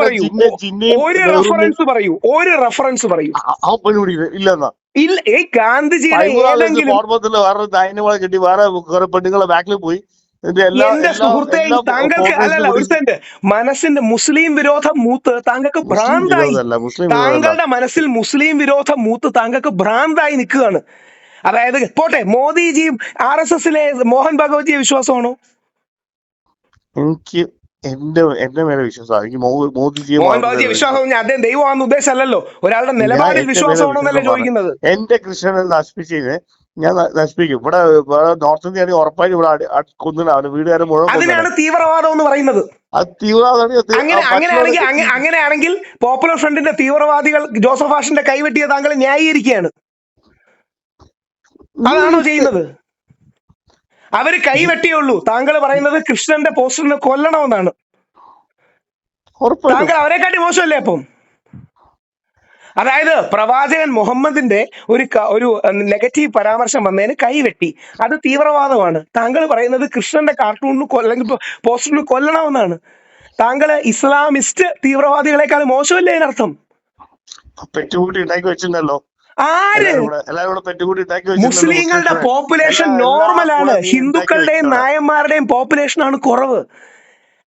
പറയൂ, ഒരു റെഫറൻസ് പറയൂ. ഇല്ല, ഗാന്ധിജിയുടെ പെണ്ണുങ്ങളെ ബാക്കിൽ പോയി. എന്റെ സുഹൃത്തെ, താങ്കൾക്ക് അല്ലല്ല ഒരു സെന്റ് മനസ്സിന്റെ മുസ്ലിം വിരോധം മൂത്ത് താങ്കൾക്ക് ഭ്രാന്തായി. താങ്കളുടെ മനസ്സിൽ മുസ്ലിം വിരോധം മൂത്ത് താങ്കൾക്ക് ഭ്രാന്തായി നിൽക്കുകയാണ്. അതായത് പോട്ടെ, മോദിജിയും RSSലെ മോഹൻ ഭഗവത്ജിയെ വിശ്വാസമാണോ? എനിക്ക് എന്റെ മേലെ വിശ്വാസം. മോഹൻ ഭഗവത്ജിയെ വിശ്വാസം അദ്ദേഹം ദൈവമാണെന്ന് ഉദ്ദേശമല്ലല്ലോ, ഒരാളുടെ നിലപാടിൽ വിശ്വാസമാണോ എന്നല്ലേ ചോദിക്കുന്നത്. എന്റെ കൃഷ്ണനെ നശിപ്പിച്ചതിന് ഞാൻ നശിപ്പിക്കും. ഇവിടെ നോർത്ത് ഇന്ത്യ ആണെങ്കിൽ ഉറപ്പായിട്ട് ഇവിടെ കൊന്നിട്ട് വീടുകാരെ മുഴുവൻ. അതിനാണ് തീവ്രവാദം എന്ന് പറയുന്നത്. അങ്ങനെയാണെങ്കിൽ പോപ്പുലർ ഫ്രണ്ടിന്റെ തീവ്രവാദികൾ ജോസഫ് ആഷിന്റെ കൈവെട്ടിയ താങ്കൾ ന്യായീകരിക്കുകയാണ്. അതാണോ ചെയ്യുന്നത്? അവര് കൈവെട്ടിയുള്ളൂ. താങ്കൾ പറയുന്നത് കൃഷ്ണന്റെ പോസ്റ്ററിനെ കൊല്ലണമെന്നാണ്. താങ്കൾ അവരെക്കാട്ടി മോശമല്ലേ? അപ്പം അതായത് പ്രവാചകൻ മുഹമ്മദിന്റെ ഒരു നെഗറ്റീവ് പരാമർശം വന്നതിന് കൈവെട്ടി, അത് തീവ്രവാദമാണ്. താങ്കൾ പറയുന്നത് കൃഷ്ണന്റെ കാർട്ടൂണിന് അല്ലെങ്കിൽ പോസ്റ്ററിന് കൊല്ലണമെന്നാണ്. താങ്കൾ ഇസ്ലാമിസ്റ്റ് തീവ്രവാദികളെക്കാൾ മോശമല്ലേ അതിനർത്ഥം? പെറ്റുകൂട്ടി ഉണ്ടാക്കി വെച്ചിട്ടുണ്ടല്ലോ ആര്? എല്ലാവരും കൂടെ പെറ്റുകൂട്ടി ഉണ്ടാക്കി വെച്ചിട്ടുണ്ടല്ലോ മുസ്ലിങ്ങളുടെ മുസ്ലിംസിനെ. പോപ്പുലേഷൻ എല്ലാം നോർമലാണ്, കൂടെ നീ ഉണ്ടാക്കി ഹിന്ദുക്കളുടെയും വെച്ചതാണ്. നായന്മാരുടെയും പോപ്പുലേഷൻ ആണ് കുറവ്.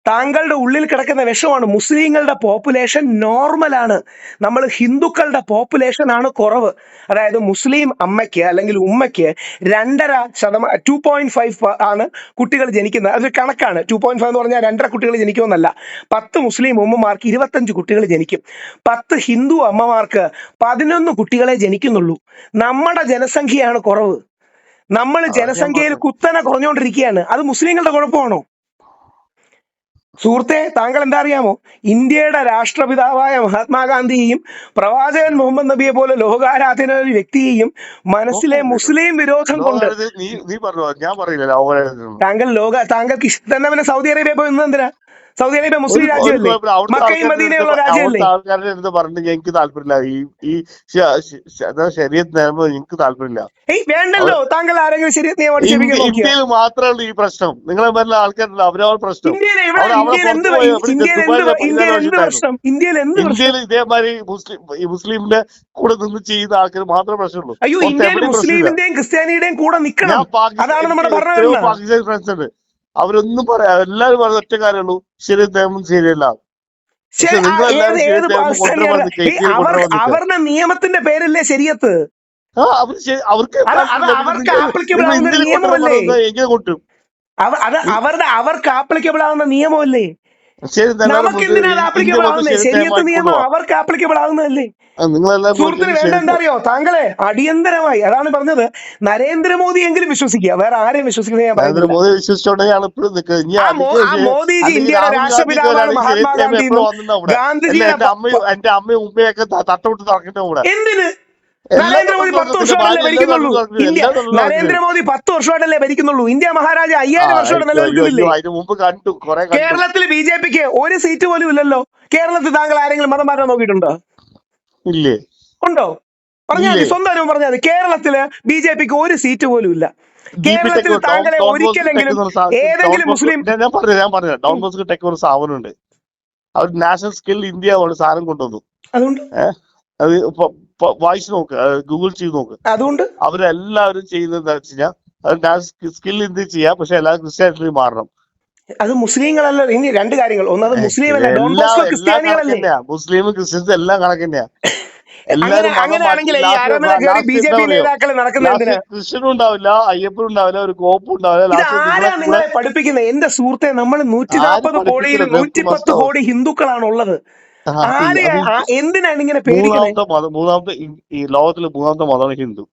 താങ്കളുടെ ഉള്ളിൽ കിടക്കുന്ന വിഷമാണ്. മുസ്ലിങ്ങളുടെ പോപ്പുലേഷൻ നോർമലാണ്, നമ്മൾ ഹിന്ദുക്കളുടെ പോപ്പുലേഷൻ ആണ് കുറവ്. അതായത് മുസ്ലിം അമ്മയ്ക്ക് അല്ലെങ്കിൽ ഉമ്മയ്ക്ക് 2.5% 2.5 ആണ് കുട്ടികൾ ജനിക്കുന്നത്. അതൊരു കണക്കാണ്. 2.5 എന്ന് പറഞ്ഞാൽ 2.5 കുട്ടികൾ ജനിക്കുമെന്നല്ല. 10 മുസ്ലിം ഉമ്മമാർക്ക് 25 കുട്ടികൾ ജനിക്കും. 10 ഹിന്ദു അമ്മമാർക്ക് 11 കുട്ടികളെ ജനിക്കുന്നുള്ളൂ. നമ്മുടെ ജനസംഖ്യയാണ് കുറവ്. നമ്മൾ അതാണ് ഞാൻ ജനസംഖ്യയിൽ പറഞ്ഞത്. കുത്തനെ കുറഞ്ഞുകൊണ്ടിരിക്കുകയാണ്. അത് മുസ്ലിങ്ങളുടെ കുഴപ്പമാണോ? സുഹൃത്തെ, താങ്കൾ എന്താ അറിയാമോ? ഇന്ത്യയുടെ രാഷ്ട്രപിതാവായ മഹാത്മാഗാന്ധിയെയും പ്രവാചകൻ മുഹമ്മദ് നബിയെ പോലെ ലോകാരാധന ഒരു വ്യക്തിയെയും മനസ്സിലെ മുസ്ലിം വിരോധം കൊണ്ട് നീ പറഞ്ഞോ, ഞാൻ പറയില്ല ലോകാരാധന. താങ്കൾക്ക് ഇഷ്ടം തന്നെ പിന്നെ സൗദി അറേബ്യ പോയി നിന്ന് എന്തിനാ? സൗദി അറേബ്യ മുസ്ലിം ഒരു രാജ്യമല്ലേ? കുഴപ്പമില്ല. അവിടുത്തെ മക്കയും മദീനയുള്ള രാജ്യമല്ലേ? അവിടുത്തെ ആൾക്കാരുടെ അടുത്ത് പറഞ്ഞിട്ട് എനിക്ക് താല്പര്യമില്ല. ഈ ശരീരത്ത് നിയമം എനിക്ക് താല്പര്യമില്ല. വേണ്ടല്ലോ. താങ്കൾ ആരെങ്കിലും ശരീരത്ത് നിയമം അടിച്ചേപ്പിക്കാൻ നോക്കിയോ? ഇന്ത്യയിൽ മാത്രമേ ഉള്ളൂ ഈ പ്രശ്നം. നിങ്ങളെ പറഞ്ഞ ആൾക്കാരുണ്ട്, അവരവർ പ്രശ്നം. ഇന്ത്യയിൽ ഇന്ത്യയിൽ ഇതേമാതിരി മുസ്ലിമിന്റെ കൂടെ നിന്ന് ചെയ്യുന്ന ആൾക്കാർ മാത്രമേ പ്രശ്നമുള്ളൂ. അയ്യോ, ഇന്ത്യയിൽ മുസ്ലിമിന്റെയും ക്രിസ്ത്യാനിയുടെയും കൂടെ നിൽക്കണം. അതാണ് നമ്മുടെ ഭരണഘടന. പാകിസ്ഥാനി ഫ്രണ്ട്സ് ഉണ്ട്, അവരൊന്നും പറയാ, എല്ലാരും പറഞ്ഞ ഒറ്റ കാര്യമുള്ളൂ, ശരി നിയമം ശരിയല്ല. അവരുടെ നിയമത്തിന്റെ പേരല്ലേ ശരിയത്ത്? അവർക്ക് ആപ്ലിക്കബിൾ ആവുന്ന നിയമമല്ലേ? അവർക്ക് ആപ്ലിക്കബിൾ ആവുന്ന നിയമമല്ലേ? നമുക്ക് എന്തിനാണ് ആപ്ലിക്കബിൾ ആവുന്നത്? ശരിയത്ത് നിയമം അവർക്ക് ആപ്ലിക്കബിൾ ആവുന്നതല്ലേ? സുഹൃത്തിന് വേണ്ട എന്താ അറിയോ? താങ്കളെ അടിയന്തരമായി, അതാണ് പറഞ്ഞത്, നരേന്ദ്രമോദി എങ്കിലും വിശ്വസിക്കുക, വേറെ ആരെയും വിശ്വസിക്കുന്നത്. മോദിജി ഇന്ത്യയുടെ രാഷ്ട്രപിതാവാണ്, മഹാത്മാഗാന്ധി. ഗാന്ധിജിയുടെ എന്റെ അമ്മയും ഉമ്മയൊക്കെ തട്ടവിട്ട് നടക്കട്ടെ കൂടെ. എന്തിന്? നരേന്ദ്രമോദി 10 വർഷമായിട്ടല്ലേ ഭരിക്കുന്നുള്ളൂ. നരേന്ദ്രമോദി 10 വർഷമായിട്ടല്ലേ ഭരിക്കുന്നുള്ളൂ. ഇന്ത്യ മഹാരാജ 5000 വർഷമായിട്ട് നിലനിൽക്കുന്നില്ലേ? അതിന് മുമ്പ് കണ്ടു. കേരളത്തിൽ ബിജെപിക്ക് ഒരു സീറ്റ് പോലും ഇല്ലല്ലോ. കേരളത്തിൽ താങ്കൾ ആരെങ്കിലും മതം മാറ്റാൻ നോക്കിയിട്ടുണ്ടോ? ഇല്ലേ? ഉണ്ടോ? പറഞ്ഞാൽ മതി, സ്വന്തം അനുഭവം പറഞ്ഞാൽ മതി. കേരളത്തില് ബിജെപിക്ക് ഒരു സീറ്റ് പോലും ഇല്ല. കേരളത്തിൽ താങ്കളെ ഒരിക്കലെങ്കിലും ഏതെങ്കിലും മുസ്ലിം ഞാൻ പറഞ്ഞു ഡോൺ ബോസ്കോ ടെക് ഒരു സ്ഥാപനമുണ്ട്. അവർ നാഷണൽ സ്കിൽ ഇന്ത്യ സാധനം കൊണ്ടുവന്നു. അതുകൊണ്ട് അത് വായിച്ചു നോക്ക്, ഗൂഗിൾ ചെയ്ത് നോക്ക്. അതുകൊണ്ട് അവരെല്ലാവരും ചെയ്യുന്നത് എന്താ വെച്ച് കഴിഞ്ഞാൽ സ്കിൽ ഇന്ത്യ ചെയ്യാം, പക്ഷെ എല്ലാവരും ക്രിസ്ത്യാനിറ്റി മാറണം. അത് മുസ്ലിങ്ങളല്ല. ഇനി രണ്ട് കാര്യങ്ങൾ. ഒന്നത് മുസ്ലിം അല്ല, ഡോൺ ബോസ്കോ ക്രിസ്ത്യാനികളല്ലേ? മുസ്ലിമും ക്രിസ്ത്യൻസും എല്ലാം കണക്കന്നെയാ. അങ്ങനെയാണെങ്കിൽ ഈ ആരാധന കയറി ബിജെപി നേതാക്കൾ നടക്കുന്ന ക്രിസ്ത്യനും ഉണ്ടാവില്ല, അയ്യപ്പനും ഉണ്ടാവില്ല, ഒരു കോപ്പും ഉണ്ടാവില്ല. ആരാ നിങ്ങളെ പഠിപ്പിക്കുന്നത്? എന്റെ സുഹൃത്തെ, നമ്മൾ 140 കോടിയിൽ 110 കോടി ഹിന്ദുക്കളാണ് ഉള്ളത്. എന്തിനാണ് ഇങ്ങനെ പേടിക്കുന്നത്? മൂന്നാമത്തെ ഈ ലോകത്തിലെ മൂന്നാമത്തെ മതമാണ് ഹിന്ദു.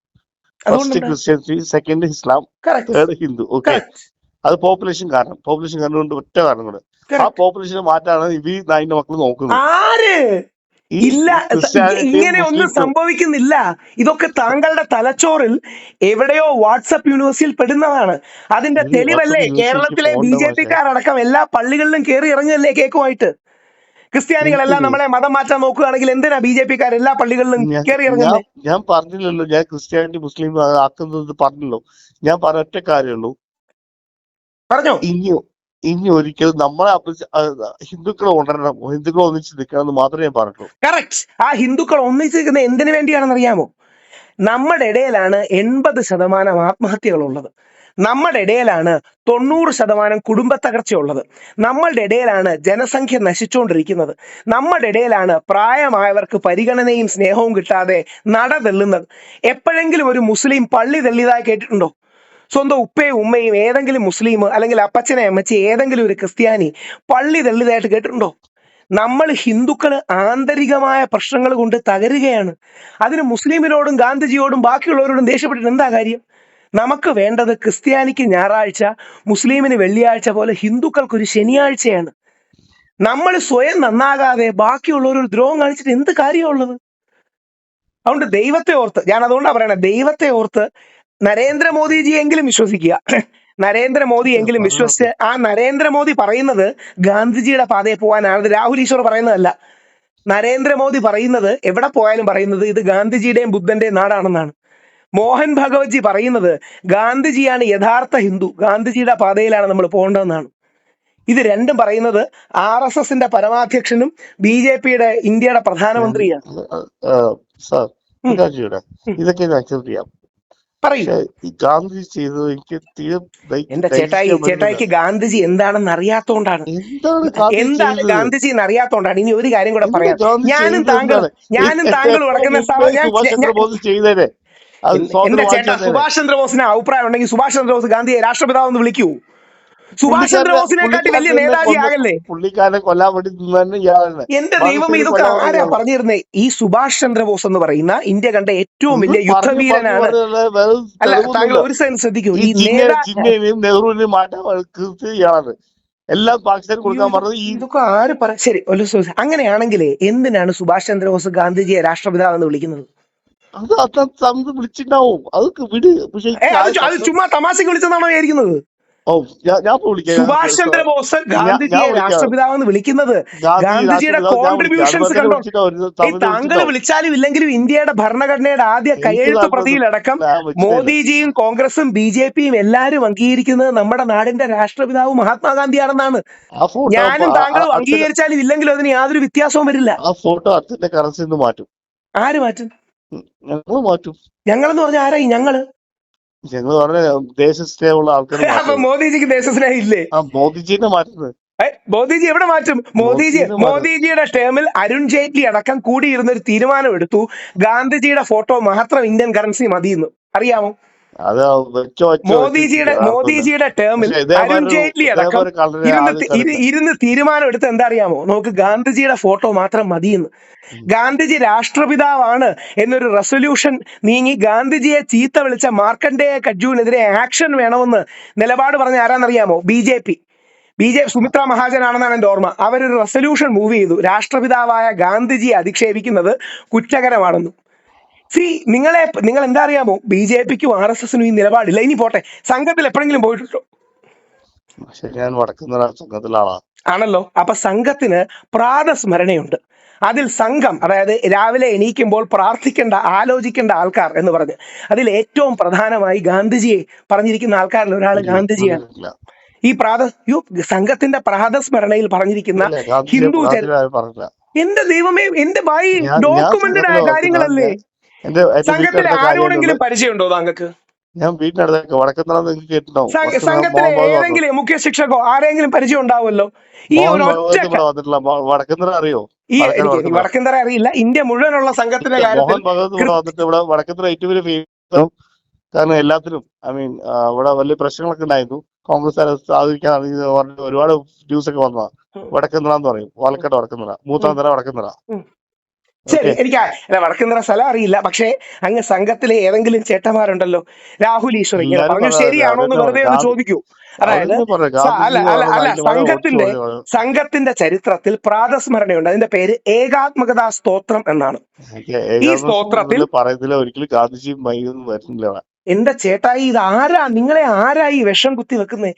ഫസ്റ്റ് ക്രിസ്ത്യൻസി, സെക്കൻഡ് ഇസ്ലാം, തേർഡ് ഹിന്ദു. ഓക്കെ, അത് പോപ്പുലേഷൻ കാരണം കൊണ്ട് ഒറ്റ കാരണം കൊണ്ട് ആ പോപ്പുലേഷനെ മാറ്റാണ് ഈ നായിന്റെ മക്കൾ നോക്കുന്നത്. ആര് ഇല്ല, ഇങ്ങനെ ഒന്നും സംഭവിക്കുന്നില്ല. ഇതൊക്കെ താങ്കളുടെ തലച്ചോറിൽ എവിടെയോ വാട്സപ്പ് യൂണിവേഴ്സിറ്റിയിൽ പെടുന്നതാണ്. അതിന്റെ തെളിവല്ലേ കേരളത്തിലെ ബിജെപിക്കാരടക്കം എല്ലാ പള്ളികളിലും കയറി ഇറങ്ങുകയല്ലേ കേക്കുമായിട്ട്? ക്രിസ്ത്യാനികളെല്ലാം നമ്മളെ മതം മാറ്റാൻ നോക്കുകയാണെങ്കിൽ എന്തിനാ ബിജെപിക്കാർ എല്ലാ പള്ളികളിലും കയറി ഇറങ്ങുന്നത്? ഞാൻ പറഞ്ഞില്ലല്ലോ, ഞാൻ ക്രിസ്ത്യാനിറ്റി മുസ്ലിം ആക്കുന്നത് പറഞ്ഞല്ലോ. ഞാൻ ഒറ്റ കാര്യമുള്ളൂ, പറഞ്ഞോ. ഇനി ഒരിക്കലും നമ്മളെ ഹിന്ദുക്കളെ ഉണരണം, ഹിന്ദുക്കൾ ഒന്നിച്ച് നിൽക്കണം എന്ന് മാത്രമേ ഞാൻ പറഞ്ഞുള്ളൂ. കറക്റ്റ്. ആ ഹിന്ദുക്കൾ ഒന്നിച്ച് നിൽക്കുന്നത് എന്തിനു വേണ്ടിയാണെന്ന് അറിയാമോ? നമ്മുടെ ഇടയിലാണ് 80% ആത്മഹത്യകളുള്ളത്. നമ്മുടെ ഇടയിലാണ് 90% കുടുംബ തകർച്ചയുള്ളത്. നമ്മളുടെ ഇടയിലാണ് ജനസംഖ്യ നശിച്ചുകൊണ്ടിരിക്കുന്നത്. നമ്മുടെ ഇടയിലാണ് പ്രായമായവർക്ക് പരിഗണനയും സ്നേഹവും കിട്ടാതെ നട തെള്ളുന്നത്. എപ്പോഴെങ്കിലും ഒരു മുസ്ലിം പള്ളി തെള്ളിയതായി കേട്ടിട്ടുണ്ടോ? സ്വന്തം ഉപ്പയും ഉമ്മയും ഏതെങ്കിലും മുസ്ലിം അല്ലെങ്കിൽ അപ്പച്ചനെ അമ്മച്ചി ഏതെങ്കിലും ഒരു ക്രിസ്ത്യാനി പള്ളി തെള്ളിയതായിട്ട് കേട്ടിട്ടുണ്ടോ? നമ്മൾ ഹിന്ദുക്കൾ ആന്തരികമായ പ്രശ്നങ്ങൾ കൊണ്ട് തകരുകയാണ്. അതിന് മുസ്ലിമിനോടും ഗാന്ധിജിയോടും ബാക്കിയുള്ളവരോടും ദേഷ്യപ്പെട്ടിട്ട് എന്താ കാര്യം? നമുക്ക് വേണ്ടത് ക്രിസ്ത്യാനിക്ക് ഞായറാഴ്ച, മുസ്ലിമിന് വെള്ളിയാഴ്ച പോലെ ഹിന്ദുക്കൾക്കൊരു ശനിയാഴ്ചയാണ്. നമ്മൾ സ്വയം നന്നാകാതെ ബാക്കിയുള്ളവരൊരു ദ്രോഹം കാണിച്ചിട്ട് എന്ത് കാര്യമുള്ളത്? അതുകൊണ്ട് ദൈവത്തെ ഓർത്ത്, ഞാൻ അതുകൊണ്ടാണ് പറയണത്, ദൈവത്തെ ഓർത്ത് നരേന്ദ്രമോദിജിയെങ്കിലും വിശ്വസിക്കുക. നരേന്ദ്രമോദി എങ്കിലും വിശ്വസിച്ച് നരേന്ദ്രമോദി പറയുന്നത് ഗാന്ധിജിയുടെ പാതയിൽ പോകാനാണ്. രാഹുൽ ഈശ്വർ പറയുന്നതല്ല. നരേന്ദ്രമോദി പറയുന്നത് എവിടെ പോയാലും പറയുന്നത് ഇത് ഗാന്ധിജിയുടെയും ബുദ്ധന്റെയും നാടാണെന്നാണ്. മോഹൻ ഭഗവത്ജി പറയുന്നത് ഗാന്ധിജിയാണ് യഥാർത്ഥ ഹിന്ദു, ഗാന്ധിജിയുടെ പാതയിലാണ് നമ്മൾ പോകേണ്ടതെന്നാണ്. ഇത് രണ്ടും പറയുന്നത് RSSന്റെ പരമാധ്യക്ഷനും BJPയുടെ ഇന്ത്യയുടെ പ്രധാനമന്ത്രിയാണ്. സാർ ഇതൊക്കെ അക്സെപ്റ്റ് ചെയ്യാം. പറയൂ. ഈ ഗാന്ധിജി ചെയ്തത് എനിക്ക് എന്റെ ചേട്ടായിക്ക് ഗാന്ധിജി എന്താണെന്ന് അറിയാത്തോണ്ടാണ്. എന്താണ് ഗാന്ധിജി എന്ന് അറിയാത്തോണ്ടാണ്. ഇനി ഒരു കാര്യം കൂടെ പറയാം. ഞാനും താങ്കളും നടക്കുന്ന ചെയ്തേ എന്റെ ചേട്ടാ, സുഭാഷ് ചന്ദ്രബോസിന് അഭിപ്രായം ഉണ്ടെങ്കിൽ സുഭാഷ് ചന്ദ്രബോസ് ഗാന്ധിയെ രാഷ്ട്രപിതാവ് എന്ന് വിളിക്കൂ. സുഭാഷ് ചന്ദ്രബോസിനെക്കാട്ടി വലിയ നേതാജി ആകല്ലേ? പുള്ളിക്കാരനെ കൊല്ലാൻ വേണ്ടി എന്റെ ദൈവം, ഇതൊക്കെ ആരാ പറഞ്ഞിരുന്നേ? ഈ സുഭാഷ് ചന്ദ്രബോസ് എന്ന് പറയുന്ന ഇന്ത്യ കണ്ട ഏറ്റവും വലിയ യുദ്ധവീരനാണ്. അല്ല, താങ്കൾ ഒരു സെൻസ് ശ്രദ്ധിക്കൂ. ഈ നെഹ്റുവിനെയും മാറ്റാൻ എല്ലാം പാകിസ്ഥാൻ കൊടുക്കാൻ പറഞ്ഞത് ഇതൊക്കെ ആര് പറ. ശരി, അങ്ങനെയാണെങ്കിൽ എന്തിനാണ് സുഭാഷ് ചന്ദ്രബോസ് ഗാന്ധിജിയെ രാഷ്ട്രപിതാവ് എന്ന് വിളിക്കുന്നത്? അത് വിളിച്ചിട്ടുണ്ടാവും, അതൊക്കെ വിട്. അത് ചുമ്മാ തമാശക്ക് വിളിച്ചതാണോ വിചാരിക്കുന്നത്? സുഭാഷ് ചന്ദ്രബോസ് ഗാന്ധിജിയെ രാഷ്ട്രപിതാവെന്ന് വിളിക്കുന്നത് ഗാന്ധിജിയുടെ കോൺട്രിബ്യൂഷൻസ് കണ്ടോ. താങ്കൾ വിളിച്ചാലും ഇല്ലെങ്കിലും ഇന്ത്യയുടെ ഭരണഘടനയുടെ ആദ്യ കയ്യെഴുത്ത് പ്രതിയിലടക്കം മോദിജിയും കോൺഗ്രസും BJPയും എല്ലാവരും അംഗീകരിക്കുന്നത് നമ്മുടെ നാടിന്റെ രാഷ്ട്രപിതാവ് മഹാത്മാഗാന്ധിയാണെന്നാണ്. ഞാനും താങ്കളും അംഗീകരിച്ചാലും ഇല്ലെങ്കിലും അതിന് യാതൊരു വ്യത്യാസവും വരില്ല. ആ ഫോട്ടോ അച്ഛന്റെ കറൻസിന്ന് മാറ്റും. ആര് മാറ്റും? ഞങ്ങൾ മാറ്റും. ഞങ്ങളെന്ന് പറഞ്ഞ ആരായി? ഞങ്ങള് ദേശസ്നേഹമുള്ള ആൾക്കാർ. അപ്പൊ മോദിജിക്ക് ദേശസ്നേഹം ഇല്ലേ? മോദിജിനെ മാറ്റുന്നത്. മോദിജി എവിടെ മാറ്റും? മോദിജിയുടെ ടേമിൽ അരുൺ ജെയ്റ്റ്ലി അടക്കം കൂടിയിരുന്ന ഒരു തീരുമാനം എടുത്തു, ഗാന്ധിജിയുടെ ഫോട്ടോ മാത്രം ഇന്ത്യൻ കറൻസി മതിയെന്ന്. അറിയാമോ? മോദിജിയുടെ ടേമിൽ അരുൺ ജെയ്റ്റ്ലി അടക്കം ഇരുന്ന് തീരുമാനം എടുത്ത് എന്താ അറിയാമോ? നമുക്ക് ഗാന്ധിജിയുടെ ഫോട്ടോ മാത്രം മതിയെന്ന്. ഗാന്ധിജി രാഷ്ട്രപിതാവാണ് എന്നൊരു റെസൊല്യൂഷൻ നീങ്ങി ഗാന്ധിജിയെ ചീത്ത വിളിച്ച മാർക്കണ്ഡേയ കട്ജുവിനെതിരെ ആക്ഷൻ വേണമെന്ന് നിലപാട് പറഞ്ഞ ആരാന്നറിയാമോ? BJP സുമിത്ര മഹാജനാണെന്നാണ് എൻ്റെ ഓർമ്മ. അവരൊരു റെസൊല്യൂഷൻ മൂവ് ചെയ്തു, രാഷ്ട്രപിതാവായ ഗാന്ധിജിയെ അധിക്ഷേപിക്കുന്നത് കുറ്റകരമാണെന്ന്. നിങ്ങൾ എന്താ അറിയാമോ? BJPക്കും RSSനും ഈ നിലപാടില്ല. ഇനി പോട്ടെ, സംഘത്തിൽ എപ്പോഴെങ്കിലും പോയിട്ടുണ്ടോ? ആണല്ലോ. അപ്പൊ സംഘത്തിന് പ്രാതസ്മരണയുണ്ട്. അതിൽ സംഘം, അതായത് രാവിലെ എണീക്കുമ്പോൾ പ്രാർത്ഥിക്കേണ്ട, ആലോചിക്കേണ്ട ആൾക്കാർ എന്ന് പറഞ്ഞ് അതിൽ ഏറ്റവും പ്രധാനമായി ഗാന്ധിജിയെ പറഞ്ഞിരിക്കുന്ന ആൾക്കാരിൽ ഒരാൾ ഗാന്ധിജിയാണ്. ഈ സംഘത്തിന്റെ പ്രാതസ്മരണയിൽ പറഞ്ഞിരിക്കുന്ന ഹിന്ദു എന്റെ ദൈവമേ, എന്റെ ഭായി, ഡോക്യുമെന്റഡ് ആയ കാര്യങ്ങളല്ലേ? സംഘത്തിലെ ആരോടെങ്കിലും പരിചയമുണ്ടോ താങ്കൾക്ക്? ഞാൻ വീട്ടിനടുത്തൊക്കെ സംഘത്തിലെ ഏതെങ്കിലും മുഖ്യ ശിക്ഷകോ ആരെങ്കിലും പരിചയം ഉണ്ടാവുമല്ലോ. ഈ വടക്കന്തറ അറിയോ? എനിക്ക് വടക്കന്തറ അറിയില്ല. ഇന്ത്യ മുഴുവനുള്ള സംഘത്തിന്റെ കാര്യത്തിൽ വടക്കന്തറ ഏറ്റവും വലിയ കാരണം എല്ലാത്തിനും ഇവിടെ വലിയ പ്രശ്നങ്ങളൊക്കെ ഉണ്ടായിരുന്നു. കോൺഗ്രസ് സ്ഥാപിക്കാൻ ഒരുപാട് ന്യൂസ് ഒക്കെ വന്നതാ. വടക്കന്തറ എന്ന് പറയും, പാലക്കാട് വടക്കന്തറ, മൂത്താന്തറ വടക്കന്തറ. ശരി, എനിക്ക് വടക്കന്തറ സ്ഥലം അറിയില്ല. പക്ഷേ അങ്ങ് സംഘത്തിലെ ഏതെങ്കിലും ചേട്ടന്മാരുണ്ടല്ലോ, രാഹുൽ ഈശ്വർ ഇങ്ങനെ പറഞ്ഞു, ശരിയാണോ എന്ന് വെറുതെ ഒന്ന് ചോദിക്കൂ. അതായത് സംഘത്തിന്റെ ചരിത്രത്തിൽ പ്രാതസ്മരണയുണ്ട്. അതിന്റെ പേര് ഏകാത്മകതാ സ്തോത്രം എന്നാണ്. ഈ സ്തോത്രത്തിൽ ഒരിക്കലും ഗാന്ധിജിയും വരുന്നില്ല. എന്റെ ചേട്ടായി, ഇത് നിങ്ങളെ ആരായി വിഷം കുത്തി വെക്കുന്നേ?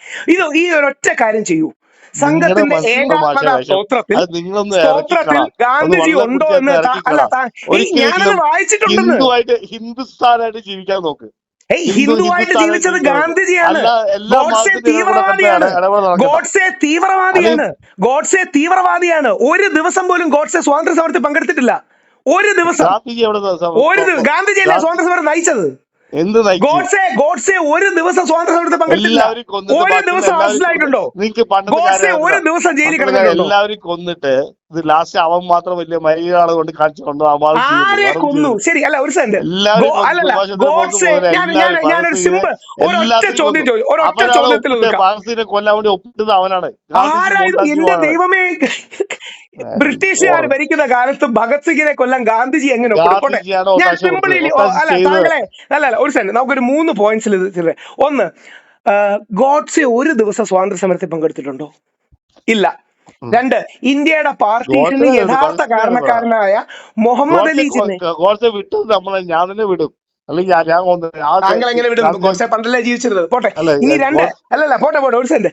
ഈ ഒരൊറ്റ കാര്യം ചെയ്യൂ. സംഘത്തിന്റെ ഏകാത്മക സ്തോത്രത്തിൽ ഗാന്ധിജി ഉണ്ടോ എന്ന് ഞാനത് വായിച്ചിട്ടുണ്ടെന്ന്. ഹിന്ദുസ്ഥാനായിട്ട് ജീവിക്കാൻ നോക്ക്. ഹിന്ദുവായിട്ട് ജീവിച്ചത് ഗാന്ധിജിയാണ്. ഗോഡ്സെ തീവ്രവാദിയാണ്. ഒരു ദിവസം പോലും ഗോഡ്സെ സ്വാതന്ത്ര്യ സമരത്തിൽ പങ്കെടുത്തിട്ടില്ല. ഒരു ദിവസം. ഗാന്ധിജിയല്ലേ സ്വാതന്ത്ര്യ സമരം നയിച്ചത്? ഗോഡ്സെ ഒരു ദിവസം സ്വാതന്ത്ര്യ സമരത്തിൽ പങ്കെടുത്തില്ല. ഒരു ദിവസം അറസ്റ്റിലായിട്ടുണ്ടോ? ഗോഡ്സെ ഒരു ദിവസം ജയിലിൽ കിടന്നിട്ടുണ്ടോ? എല്ലാവരും കൊന്നിട്ട് ഇത് ലാസ്റ്റ് അവൻ മാത്രം വലിയ മര്യാദ കൊണ്ട് കാണിച്ചുകൊണ്ടോ ആരെ കൊന്നു? ശരി, അല്ല ഒരു സെന്റ് ഗോഡ്സെ, ഞാനൊരു സിമ്പിൾ ഒരൊറ്റ ചോദ്യത്തിൽ കൊല്ലാൻ വേണ്ടി ഒപ്പിട്ടത് അവനാണ്. എന്റെ ദൈവമേ, ബ്രിട്ടീഷുകാർ ഭരിക്കുന്ന കാലത്ത് ഭഗത് സിംഗിനെ കൊല്ലാൻ ഗാന്ധിജി എങ്ങനെ ഒപ്പിട്ടെ? ഞാൻ സിമ്പിളി അല്ല ഒരു സെന്റ് നമുക്കൊരു 3 പോയിന്റ്സിൽ ഇത്. ഒന്ന്, ഗോഡ്സെ ഒരു ദിവസം സ്വാതന്ത്ര്യ സമരത്തിൽ പങ്കെടുത്തിട്ടുണ്ടോ? ഇല്ല. 2, ഇന്ത്യയുടെ പാർട്ടീഷന് യഥാർത്ഥ കാരണക്കാരനായ മുഹമ്മദ് അലി ജിന്നെ ഞാൻ തന്നെ വിടും. താങ്കൾ എങ്ങനെ വിടും? ഗോഡ്സെ പണ്ടല്ലേ ജീവിച്ചിരുന്നത്. പോട്ടെ. ഇനി 2, പോട്ടെ ഒരു സെന്റ്.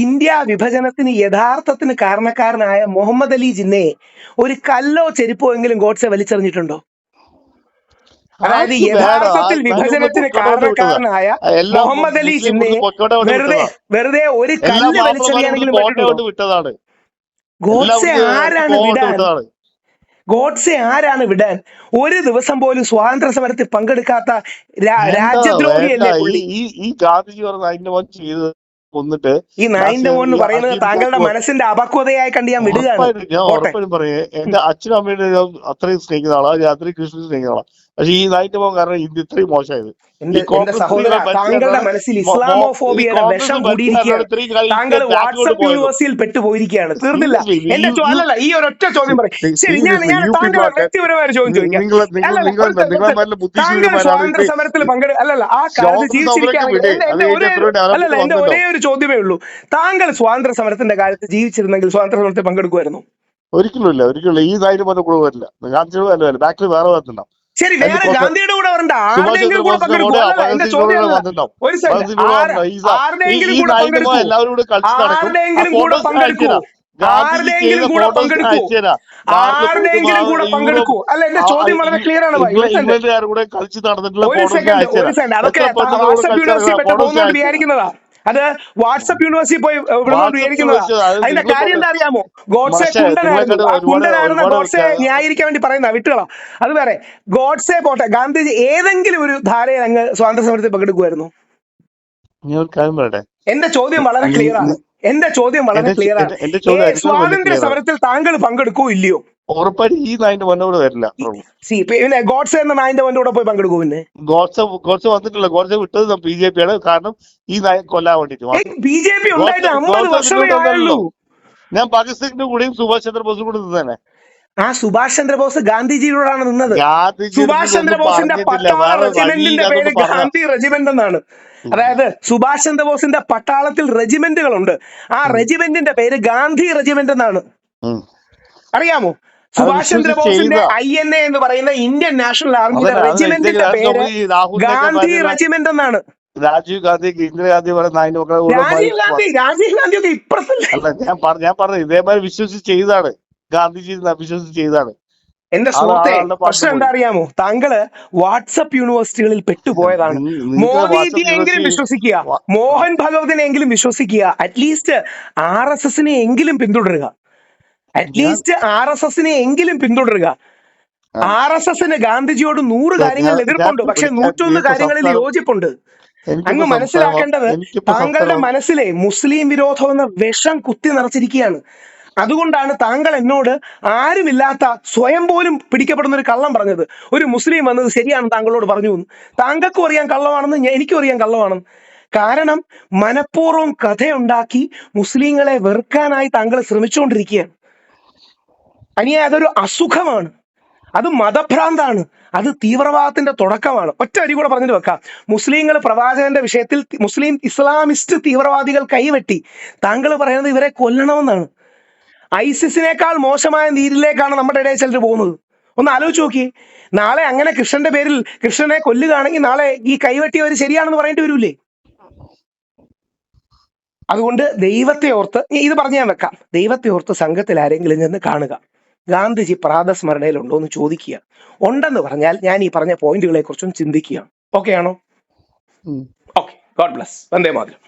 ഇന്ത്യ വിഭജനത്തിന് യഥാർത്ഥത്തിന് കാരണക്കാരനായ മുഹമ്മദ് അലി ജിന്നയെ ഒരു കല്ലോ ചെരുപ്പോ എങ്കിലും ഗോഡ്സെ വലിച്ചെറിഞ്ഞിട്ടുണ്ടോ? അതായത് ആർക്ക് വേണം? യഥാർത്ഥത്തിൽ വിഭജനത്തിന് പൊക്കോട്ട് വിട്ടതാ. കാരണക്കാരനായ എല്ലാ മുഹമ്മദ് അലി മുസ്ലിം ജിന്നയെ പൊക്കോട്ട് വെറുതെ വിട്ടതാ. വെറുതെ ഒരു എല്ലാ കല്ല് മാപ്പിളമാരും വലിച്ചെറിയാനെങ്കിലും പറ്റുന്നുണ്ടോ? കോട്ടയോട്ട് വിട്ടതാണ്. ഗോഡ്സെ ആരാണ് വിടാൻ? വിട്ടതാണ്. ഗോഡ്സെ ആരാണ് വിടാൻ? ഒരു ദിവസം പോലും സ്വാതന്ത്ര്യ സമരത്തിൽ പങ്കെടുക്കാത്ത വേണ്ട രാജ്യദ്രോഹിയല്ലേ പുള്ളി? ഈ ഗാന്ധിജി പറഞ്ഞ അതിന്റെ മോൻ ചെയ്ത് കൊന്നിട്ട് ഈ നായിന്റെ മോൻ എന്ന് പറയുന്നത് താങ്കളുടെ മനസ്സിന്റെ അപക്വതയായി കണ്ട് ഞാൻ വിടുകയാണ്. ഞാൻ പോട്ടെ. ഉറപ്പായിട്ടും പറയേ, എന്റെ അച്ഛനും അമ്മയുടെ അത്രയും സ്നേഹിക്കുന്ന ആളാ, ഞാൻ അത്രയും കൃഷ്ണൻ സ്നേഹിക്കുന്ന ആളാ. പക്ഷെ ഈ നായിന്റെ മോൻ കാരണം ഇന്ത്യ ഇത്രയും മോശമായത്. എന്റെ സഹോദര, താങ്കളുടെ മനസ്സിൽ ഇസ്ലാമോഫോബിയയുടെ വിഷം കൂടിയിരിക്കുകയാണ്. താങ്കൾ വാട്സപ്പ് യൂണിവേഴ്സിറ്റിയിൽ പെട്ടുപോയിരിക്കുകയാണ്. തീർന്നില്ല. എന്റെ അല്ലല്ല, ഈ ഒരൊറ്റ ചോദ്യം പറയും. ശരി, ഞാൻ താങ്കളുടെ വ്യക്തിപരമായ ഒരു ചോദ്യം ചോദിക്കാം. താങ്കൾ സ്വാതന്ത്ര്യ സമരത്തിൽ അല്ലല്ല ആ കാലത്ത് ജീവിച്ചിരിക്കുകയാണെങ്കിൽ എന്റെ ഒരേ ഒരു ചോദ്യമേ ഉള്ളൂ. താങ്കൾ സ്വാതന്ത്ര്യ സമരത്തിന്റെ കാലത്ത് ജീവിച്ചിരുന്നെങ്കിൽ സ്വാതന്ത്ര്യ സമരത്തിൽ പങ്കെടുക്കുമായിരുന്നു? ഒരിക്കലും ഇല്ല. ഈ നായിന്റെ മോനെ കൂടെ വരില്ല. ഗാന്ധിയുടെ ബാക്കിൽ വേറെ വന്നിട്ടുണ്ടാവും. ശരി, വേറെ ഗാന്ധിയുടെ കൂടെ വരണ്ട, ആരുടെയെങ്കിലും കൂടെ പങ്കെടുക്കും. എന്റെ ചോദ്യം ഒരു സെക്കൻഡ്, ആരുടെയെങ്കിലും കൂടെ പങ്കെടുക്കും. ആരുടെയെങ്കിലും കൂടെ പങ്കെടുക്കൂ. ആരുടെയെങ്കിലും കൂടെ പങ്കെടുക്കൂ. ആരുടെയെങ്കിലും കൂടെ പങ്കെടുക്കൂ. അല്ല, എന്റെ ചോദ്യം വളരെ ക്ലിയർ ആണ്. ഒരു സെക്കൻഡ്, അതൊക്കെ വാട്സ്ആപ്പ് യൂണിവേഴ്സിറ്റി പെട്ട് പോകുന്നോണ്ട് വിചാരിക്കുന്നതാ. അത് വാട്സ്ആപ്പ് യൂണിവേഴ്സിറ്റി പോയി വിടുന്നോണ്ട് വിചാരിക്കുന്നതാ. അതിന്റെ കാര്യം എന്താ അറിയാമോ? ഗോഡ്സെ കുണ്ടനായിരുന്നു. ആ കുണ്ടനായിരുന്ന ഗോഡ്സെ ന്യായീകരിക്കാൻ വേണ്ടി പറയുന്ന വിട്ടുകളാ, അത് വേറെ. ഗോഡ്സെ പോട്ടെ, ഗാന്ധിജി ഏതെങ്കിലും ഒരു ധാരയിൽ അങ്ങ് സ്വാതന്ത്ര്യ സമരത്തിൽ പങ്കെടുക്കുമായിരുന്നു? എന്റെ ചോദ്യം വളരെ ക്ലിയർ ആണ്. സ്വാതന്ത്ര്യ സമരത്തിൽ താങ്കൾ പങ്കെടുക്കോ ഇല്ലയോ? ഉറപ്പായിട്ട് ഈ നായിന്റെ മോനോട് വരില്ല. പിന്നെ ഗോഡ്സെ എന്ന നായിന്റെ മോന്റെ കൂടെ പോയി പങ്കെടുക്കൂ. പിന്നെ ഗോഡ്സെ വന്നിട്ടില്ല. ഗോഡ്സെ വിട്ടത് BJP ആണ്. കാരണം ഈ നായ കൊല്ലാൻ വേണ്ടിട്ട്. BJP ഉണ്ടായിട്ട് 50 വർഷമേ ആയുള്ളൂ. ഞാൻ പാകിസ്ഥാന്റെ കൂടെയും സുഭാഷ് ചന്ദ്രബോസും കൂടെ നിന്നേനെ. ആ സുഭാഷ് ചന്ദ്രബോസ് ഗാന്ധിജിയോടാണ് നിന്നത്. സുഭാഷ് ചന്ദ്രബോസിന്റെ പട്ടാള റെജിമെന്റിന്റെ പേര് ഗാന്ധി റെജിമെന്റ് എന്നാണ്. അതായത് സുഭാഷ് ചന്ദ്രബോസിന്റെ പട്ടാളത്തിൽ റെജിമെന്റുകളുണ്ട്. ആ റെജിമെന്റിന്റെ പേര് ഗാന്ധി റെജിമെന്റ് എന്നാണ്. അറിയാമോ? സുഭാഷ് ചന്ദ്രബോസിന്റെ INA എന്ന് പറയുന്ന ഇന്ത്യൻ നാഷണൽ ആർമിയുടെ റെജിമെന്റിന്റെ പേര് ഗാന്ധി റെജിമെന്റ് എന്നാണ്. രാജീവ് ഗാന്ധി, ഇന്ദിരാഗാന്ധി രാജീവ് ഗാന്ധി ഒക്കെ ഇപ്പുറത്തല്ലേ? അല്ല, ഞാൻ പറഞ്ഞു ഇതേമാതിരി വിശ്വസിച്ച് ചെയ്താണ്. ഗാന്ധിജി വിശ്വസിച്ച് ചെയ്താണ്. എന്റെ സുഹൃത്തെ, പ്രശ്നം എന്താ അറിയാമോ? താങ്കള് വാട്സപ്പ് യൂണിവേഴ്സിറ്റികളിൽ പെട്ടുപോയതാണ്. മോദിജിയെങ്കിലും വിശ്വസിക്കുക, മോഹൻ ഭഗവതിനെങ്കിലും വിശ്വസിക്കുക, അറ്റ്ലീസ്റ്റ് RSS എങ്കിലും പിന്തുടരുക. RSS ഗാന്ധിജിയോട് 100 കാര്യങ്ങളിൽ എതിർപ്പുണ്ട്, പക്ഷെ 101 കാര്യങ്ങളിൽ യോജിപ്പുണ്ട്. അങ്ങ് മനസ്സിലാക്കേണ്ടത്, താങ്കളുടെ മനസ്സിലെ മുസ്ലിം വിരോധം എന്ന വിഷം കുത്തി നിറച്ചിരിക്കുകയാണ്. അതുകൊണ്ടാണ് താങ്കൾ എന്നോട് ആരുമില്ലാത്ത, സ്വയം പോലും പിടിക്കപ്പെടുന്ന ഒരു കള്ളം പറഞ്ഞത്. ഒരു മുസ്ലിം വന്നത് ശരിയാണ് താങ്കളോട് പറഞ്ഞു എന്ന്. താങ്കൾക്കും അറിയാൻ കള്ളമാണെന്ന്, എനിക്കും അറിയാൻ കള്ളമാണെന്ന്. കാരണം മനഃപൂർവ്വം കഥയുണ്ടാക്കി മുസ്ലിങ്ങളെ വെറുക്കാനായി താങ്കൾ ശ്രമിച്ചുകൊണ്ടിരിക്കുകയാണ്. അതൊരു അസുഖമാണ്, അത് മതഭ്രാന്താണ്, അത് തീവ്രവാദത്തിന്റെ തുടക്കമാണ്. ഒറ്റ അരി കൂടെ പറഞ്ഞിട്ട് വെക്കാം. മുസ്ലിങ്ങൾ പ്രവാചകന്റെ വിഷയത്തിൽ ഇസ്ലാമിസ്റ്റ് തീവ്രവാദികൾ കൈവെട്ടി. താങ്കൾ പറയുന്നത് ഇവരെ കൊല്ലണമെന്നാണ്. ISISനേക്കാൾ മോശമായ നീരിലേക്കാണ് നമ്മുടെ ഇടയിൽ ചിലർ പോകുന്നത്. ഒന്ന് ആലോചിച്ച് നോക്കി. നാളെ അങ്ങനെ കൃഷ്ണന്റെ പേരിൽ കൃഷ്ണനെ കൊല്ലുകയാണെങ്കിൽ നാളെ ഈ കൈവെട്ടിയവർ ശരിയാണെന്ന് പറയേണ്ടി വരൂലേ? അതുകൊണ്ട് ദൈവത്തെ ഓർത്ത്, ഇത് പറഞ്ഞു ഞാൻ വെക്കാം, ദൈവത്തെ ഓർത്ത് സംഘത്തിൽ ആരെങ്കിലും ചെന്ന് കാണുക. ഗാന്ധിജി പ്രാതസ്മരണയിലുണ്ടോ എന്ന് ചോദിക്കുക. ഉണ്ടെന്ന് പറഞ്ഞാൽ ഞാൻ ഈ പറഞ്ഞ പോയിന്റുകളെ കുറിച്ചും ചിന്തിക്കുക. ഓക്കെ ആണോ? Okay. God bless. Vande Mataram.